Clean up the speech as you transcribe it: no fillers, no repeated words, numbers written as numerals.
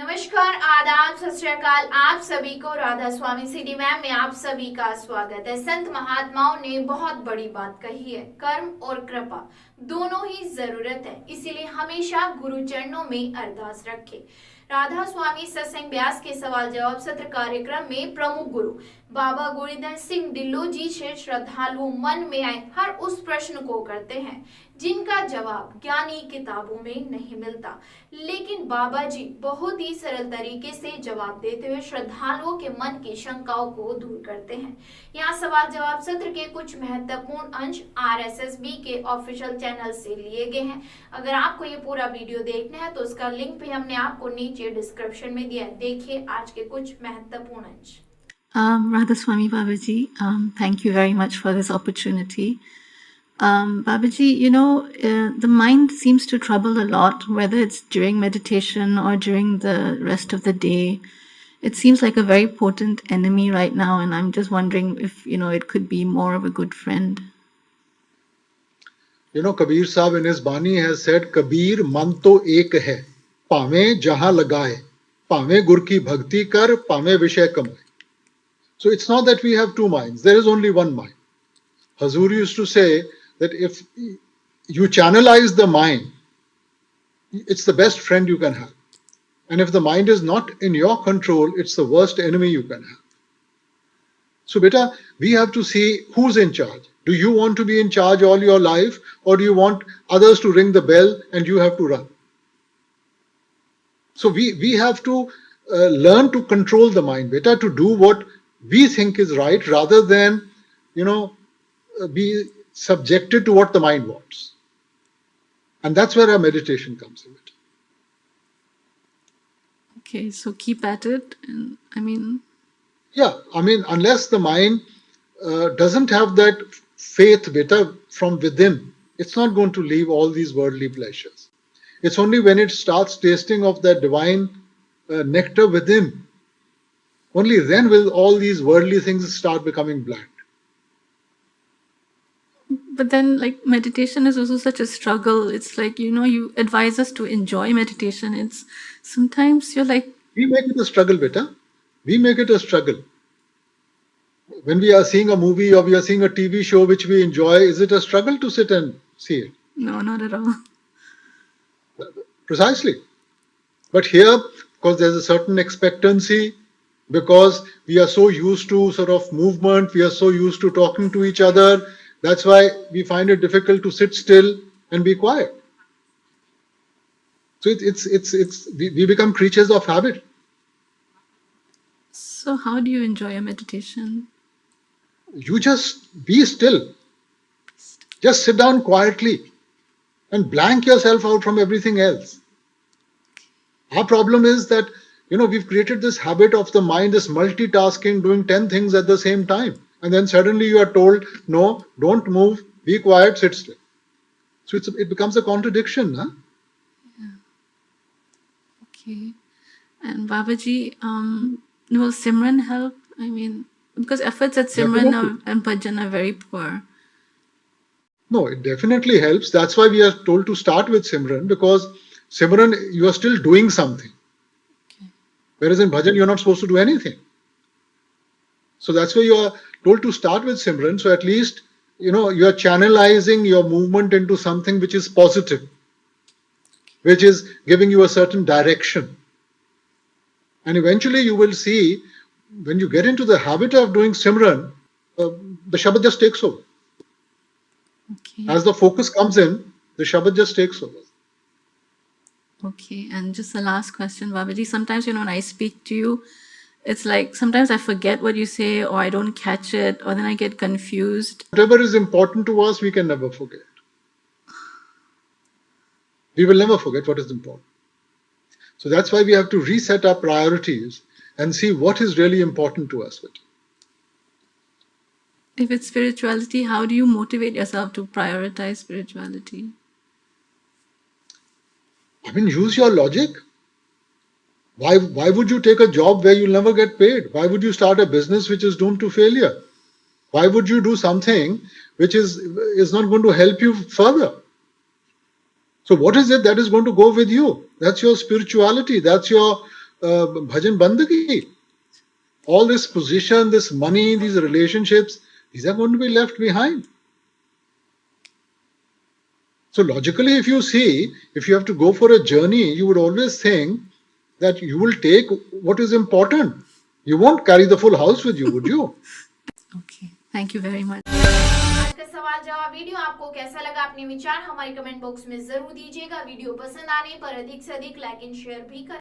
नमस्कार, आदाब, सत श्री अकाल। आप सभी को राधा स्वामी सिटीवेब में आप सभी का स्वागत है। संत महात्माओं ने बहुत बड़ी बात कही है, कर्म और कृपा दोनों ही जरूरत है, इसीलिए हमेशा गुरु चरणों में अरदास रखें। राधा स्वामी सत्संग व्यास के सवाल जवाब सत्र कार्यक्रम में प्रमुख गुरु बाबा गुरिंदर सिंह ढिल्लों जी से श्रद्धालु मन में आए हर उस प्रश्न को करते हैं जिनका जवाब ज्ञानी किताबों में नहीं मिलता, लेकिन बाबा जी बहुत ही सरल तरीके से जवाब देते हुए श्रद्धालुओं के मन की शंकाओं को दूर करते हैं। यहाँ सवाल जवाब सत्र के कुछ महत्वपूर्ण अंश RSSB के ऑफिशियल चैनल से लिए गए हैं। अगर आपको ये पूरा वीडियो देखना है तो उसका लिंक भी हमने आपको नीचे डिस्क्रिप्शन में दिया है। देखिए आज के कुछ महत्वपूर्ण अंश। Radha Swami Babaji, thank you very much for this opportunity. Babaji, the mind seems to trouble a lot, whether it's during meditation or during the rest of the day. It seems like a very potent enemy right now, and I'm just wondering if, it could be more of a good friend. Kabir Sahib in his Bani has said, Kabir man to ek hai, paave jahan lagaye, paave gur ki bhakti kar, paave vishay kamaye. So it's not that we have two minds, there is only one mind. Hazur used to say that if you channelize the mind, it's the best friend you can have. And if the mind is not in your control, it's the worst enemy you can have. So beta, we have to see who's in charge. Do you want to be in charge all your life, or do you want others to ring the bell and you have to run? So we have to learn to control the mind, beta, to do what we think is right rather than, be subjected to what the mind wants. And that's where our meditation comes in. Okay, so keep at it. And unless the mind doesn't have that faith, beta, from within, it's not going to leave all these worldly pleasures. It's only when it starts tasting of that divine nectar within, only then will all these worldly things start becoming bland. But then, meditation is also such a struggle. It's like, you advise us to enjoy meditation. It's sometimes you're like... We make it a struggle, beta. We make it a struggle. When we are seeing a movie or we are seeing a TV show which we enjoy, is it a struggle to sit and see it? No, not at all. Precisely. But here, because there's a certain expectancy, because we are so used to sort of movement, we are so used to talking to each other, that's why we find it difficult to sit still and be quiet. So we become creatures of habit. So how do you enjoy a meditation? You just be still. Just sit down quietly and blank yourself out from everything else. Our problem is that, we've created this habit of the mind, this multitasking, doing 10 things at the same time. And then suddenly you are told, no, don't move, be quiet, sit still. So it becomes a contradiction. Huh? Yeah. Okay. And Babaji, will Simran help? Because efforts at Simran and Bhajan are very poor. No, it definitely helps. That's why we are told to start with Simran, because Simran, you are still doing something. Okay. Whereas in Bhajan, you're not supposed to do anything. So that's why you are told to start with Simran. So at least, you are channelizing your movement into something which is positive, which is giving you a certain direction. And eventually you will see, when you get into the habit of doing Simran, the Shabad just takes over. Okay. As the focus comes in, the Shabad just takes over. Okay, and just the last question, Babaji. Sometimes, when I speak to you, it's like sometimes I forget what you say, or I don't catch it, or then I get confused. Whatever is important to us, we can never forget. We will never forget what is important. So that's why we have to reset our priorities and see what is really important to us. If it's spirituality, how do you motivate yourself to prioritize spirituality? Use your logic. Why would you take a job where you'll never get paid? Why would you start a business which is doomed to failure? Why would you do something which is not going to help you further? So what is it that is going to go with you? That's your spirituality. That's your भजन बंद की. All this position, this money, these relationships, these are going to be left behind. So logically, if you see, if you have to go for a journey, you would always think that you will take what is important. You won't carry the full house with you, would you? Okay. Thank you very much. आज का सवाल जवाब video आपको कैसा लगा, अपने विचार हमारे कमेंट बॉक्स में जरूर दीजिएगा. वीडियो पसंद आने पर अधिक से अधिक लाइक एंड शेयर भी करें.